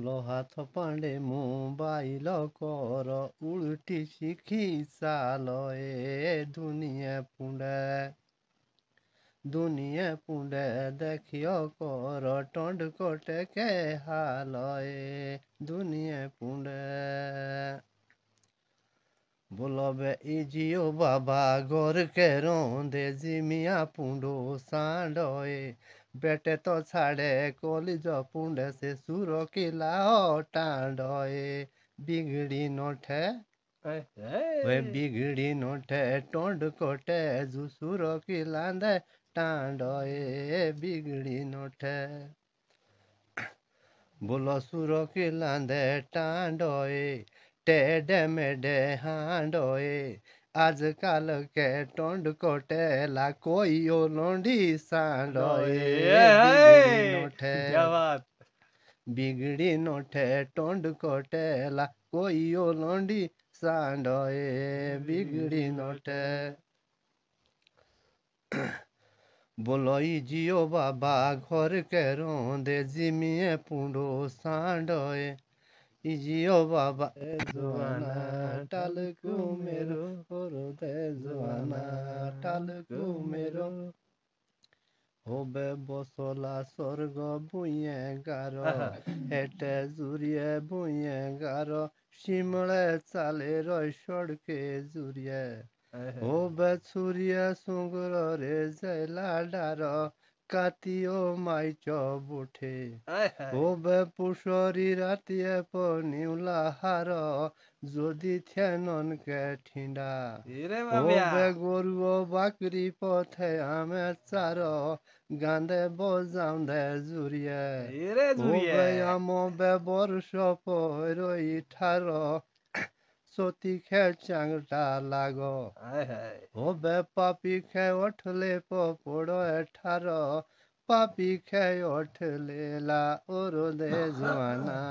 लो हाथ पांडे मोबाइल कर उल्टी शिखी साल ए दुनिया पुंडे देखियो कर टंड कोटे के हाल ए दुनिया पुंडे बोलो बे इजियो बाबा गोर के रोंदे जिमिया पुंडो सांडोए बेटे तो छाड़े कॉलेज पुंडे से सुरो किला टांडोए बिगड़ी नोठे वे बिगड़ी नोठे टोंड कोटे जू सुरो किला दे टांडोए बिगड़ी नोठे बोलो सुरो किला दे टांडोए टेढ़े मेढ़े हांडोए आजकल के टोंड कोटेला कोई ओ लोंडी सांडोए बिगड़ी नोठे टोंड कोटेला कोई ओ लोंडी सांडोए बिगड़ी नोठे बोलो जियो बाबा घर के रोंदे जिमिए पुंडो सांडोए इजियो बाबा जुआना टालकू मेरो होरो दे जुआना टालकू मेरो होबे बसला स्वर्ग भुइए गारो हेटे जुरिए भुइए गारो शिमले चाले रय सड़के जुरिए होबे छुरिए सुंगर रे जैला डारो कातियो माइचो बुठे होबे पुषरी रातिए पनिउला हार যদি থেনন কে ঠিন্ডা হোবে গরু বাকরি পথে আমে চার গান্দে বজাউন্দে জুরিয়ে হোবে আম বে বর্ষ পরই ঠার সতী খে চাংটা লাগ হোবে পাপি খে ওঠলে পড় ঠার পাপি খে ওঠলে লা ওরো দে জোয়ানা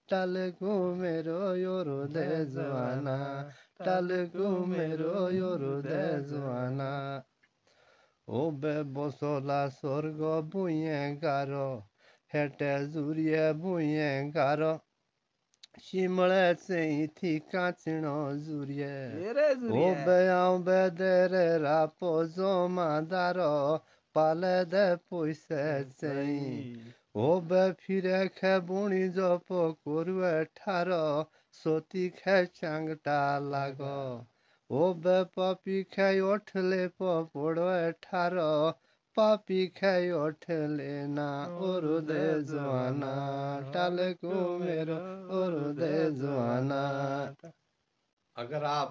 টালকু मेरो योरो दे जुआना टालकू मेरो योरो दे जुआना ओबे बसला स्वर्ग भुइए गारो हेटे जुरिए भुइए गारो शिमले से थी काचनो जुरिए ओबे आउबे देरे रापो जोमा दारो पाले दे पैसे चई ओबे फिरे खे बुणी जप करुए ठार सती खे चांगटा लाग ओबे पापी खे ओठले पड़े ठार पापी खे ओठले ना ओरु दे जुआना टालकू मेरो ओरु दे जुआना। अगर आप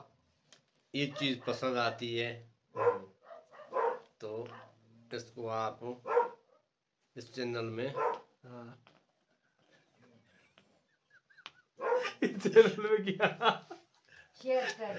ये चीज पसंद आती है तो इसको आप इस चैनल में चैनल में क्या शेयर कर